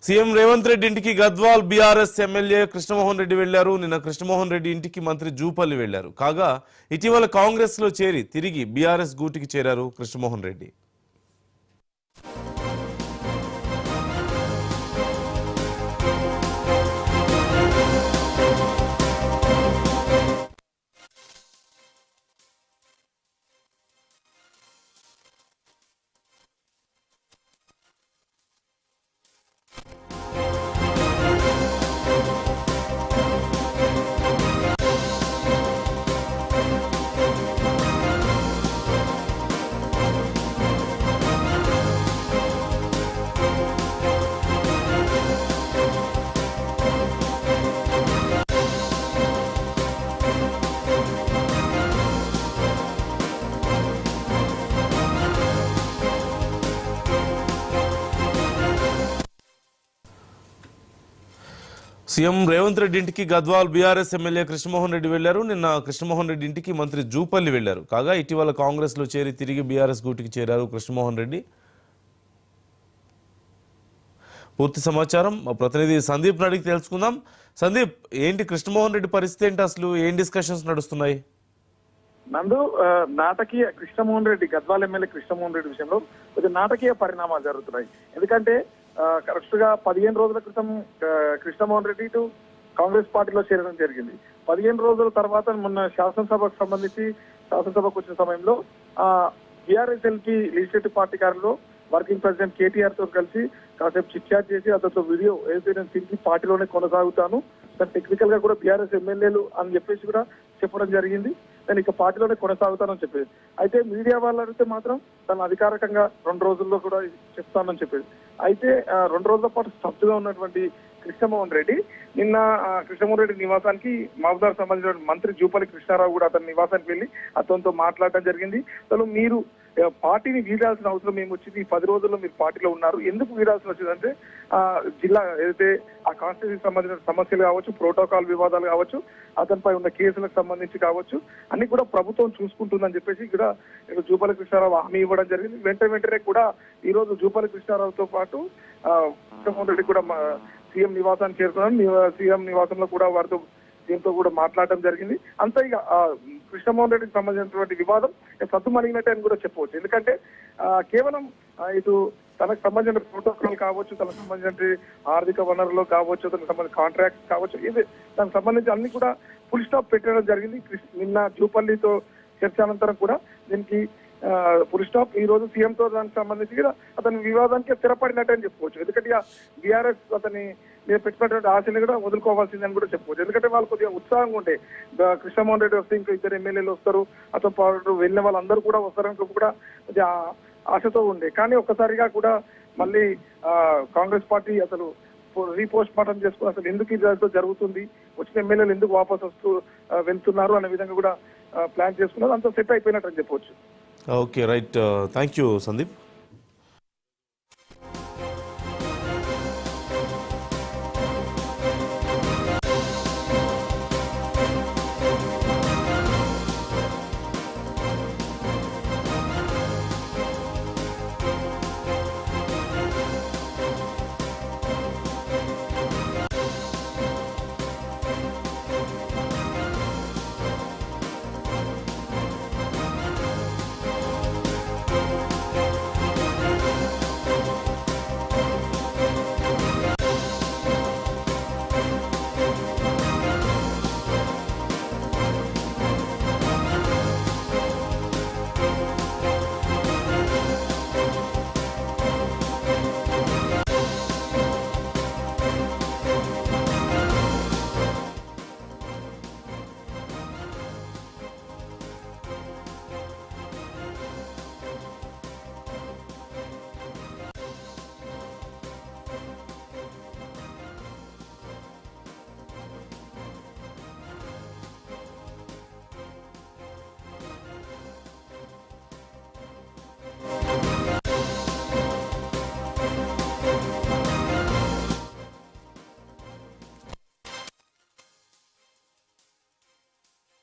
CM Revanth Reddy ఇంటికి Gadwal BRS MLA Krishnamohan Reddy వెళ్లారు. నిన్న కృష్ణమోహన్ రెడ్డి ఇంటికి మంత్రి జూపల్లి వెళ్లారు. కాగా ఇటీవల కాంగ్రెస్ లో చేరి తిరిగి బీఆర్ఎస్ గూటికి చేరారు కృష్ణమోహన్ రెడ్డి. సీఎం రేవంత్ రెడ్డి ఇంటికి గద్వాల్ బీఆర్ఎస్ ఎమ్మెల్యే కృష్ణమోహన్ రెడ్డి వెళ్లారు. నిన్న కృష్ణమోహన్ రెడ్డి ఇంటికి మంత్రి జూపల్లి వెళ్లారు. కాగా ఇటీవల కాంగ్రెస్ లో చేరి తిరిగి బీఆర్ఎస్ గూటికి చేరారు కృష్ణమోహన్ రెడ్డి. పూర్తి సమాచారం మా ప్రతినిధి సందీప్ అడిగి తెలుసుకుందాం. సందీప్, ఏంటి కృష్ణమోహన్ రెడ్డి పరిస్థితి ఏంటి, అసలు ఏం డిస్కషన్స్ నడుస్తున్నాయి? నందు, నాటకీయ కృష్ణమోహన్ రెడ్డి గద్వాల్ ఎమ్మెల్యే కృష్ణమోహన్ రెడ్డి విషయంలో కొద్దిగా నాటకీయ పరిణామాలు జరుగుతున్నాయి. ఎందుకంటే కరెక్ట్ గా 15 రోజుల క్రితం కృష్ణమోహన్ రెడ్డి ఇటు కాంగ్రెస్ పార్టీలో చేరడం జరిగింది. 15 రోజుల తర్వాత మొన్న శాసనసభకు సంబంధించి శాసనసభకు వచ్చిన సమయంలో బీఆర్ఎస్ఎల్పీ లెజిస్లేటివ్ పార్టీ కార్యంలో వర్కింగ్ ప్రెసిడెంట్ కేటీఆర్ తో కలిసి కాసేపు చిట్ చాట్ చేసి అతనితో వీడియో ఏదైతే నేను తిరిగి పార్టీలోనే కొనసాగుతాను, టెక్నికల్ గా కూడా బీఆర్ఎస్ ఎమ్మెల్యేలు అని చెప్పేసి కూడా చెప్పడం జరిగింది. నేను ఇక పార్టీలోనే కొనసాగుతానని చెప్పేది. అయితే మీడియా వాళ్ళు అడిగితే మాత్రం తను అధికారికంగా 2 రోజుల్లో కూడా చెప్తానని చెప్పేది. అయితే 2 రోజుల పాటు స్తబ్దుగా ఉన్నటువంటి కృష్ణమోహన్ రెడ్డి నిన్న కృష్ణమోహన్ రెడ్డి నివాసానికి మహబూబ్నగర్ సంబంధించిన మంత్రి జూపల్లి కృష్ణారావు కూడా అతని నివాసానికి వెళ్లి అతనితో మాట్లాడడం జరిగింది. అసలు మీరు పార్టీని వీడాల్సిన అవసరం ఏమొచ్చింది, ఈ 10 రోజుల్లో మీరు పార్టీలో ఉన్నారు, ఎందుకు వీడాల్సి వచ్చిందంటే జిల్లా ఏదైతే ఆ కాన్స్టిట్యూన్సీకి సంబంధించిన సమస్యలు కావచ్చు, ప్రోటోకాల్ వివాదాలు కావచ్చు, అతనిపై ఉన్న కేసులకు సంబంధించి కావచ్చు, అన్ని కూడా ప్రభుత్వం చూసుకుంటుందని చెప్పేసి కూడా జూపల్లి కృష్ణారావు హామీ ఇవ్వడం జరిగింది. వెంటనే కూడా ఈ రోజు జూపల్లి కృష్ణారావుతో పాటు కృష్ణమోహన్ రెడ్డి కూడా సీఎం నివాసానికి చేరుకున్నారు. సీఎం నివాసంలో కూడా వారితో దీంతో కూడా మాట్లాడడం జరిగింది. అంతా ఇక కృష్ణమోహన్ రెడ్డికి సంబంధించినటువంటి వివాదం సద్దుమణిగినట్టే అని కూడా చెప్పవచ్చు. ఎందుకంటే కేవలం ఇటు తనకు సంబంధించిన ప్రోటోకాల్ కావచ్చు, తనకు సంబంధించిన ఆర్థిక వనరులు కావచ్చు, తనకు సంబంధించిన కాంట్రాక్ట్ కావచ్చు, ఇది దానికి సంబంధించి అన్ని కూడా ఫుల్ స్టాప్ పెట్టడం జరిగింది. నిన్న జూపల్లితో చర్చ అనంతరం కూడా దీనికి ఫుల్ స్టాప్ ఈ రోజు సీఎం తో దానికి సంబంధించి కూడా అతని వివాదానికి స్థిరపడినట్టని చెప్పుకోవచ్చు. ఎందుకంటే బీఆర్ఎస్ అతని మీరు పెట్టినటువంటి ఆశని కూడా వదులుకోవాల్సిందని కూడా చెప్పుకోవచ్చు. ఎందుకంటే వాళ్ళు కొద్దిగా ఉత్సాహంగా ఉంటే కృష్ణమోహన్ రెడ్డి వస్తే ఇంకా 2 ఎమ్మెల్యేలు వస్తారు, అతను పాటు వెళ్ళిన వాళ్ళందరూ కూడా వస్తారని కూడా కొద్దిగా ఆశతో ఉండే. కానీ ఒక్కసారిగా కూడా మళ్ళీ కాంగ్రెస్ పార్టీ అసలు రీపోస్ట్ మార్టం చేసుకుని అసలు ఎందుకు ఇది జరుగుతుంది, వచ్చిన ఎమ్మెల్యేలు ఎందుకు వాపస్ వస్తూ వెళ్తున్నారు అనే విధంగా కూడా ప్లాన్ చేసుకున్నారు. అంతా సెట్ అయిపోయినట్టు అని చెప్పవచ్చు. Okay, right. Thank you Sandeep.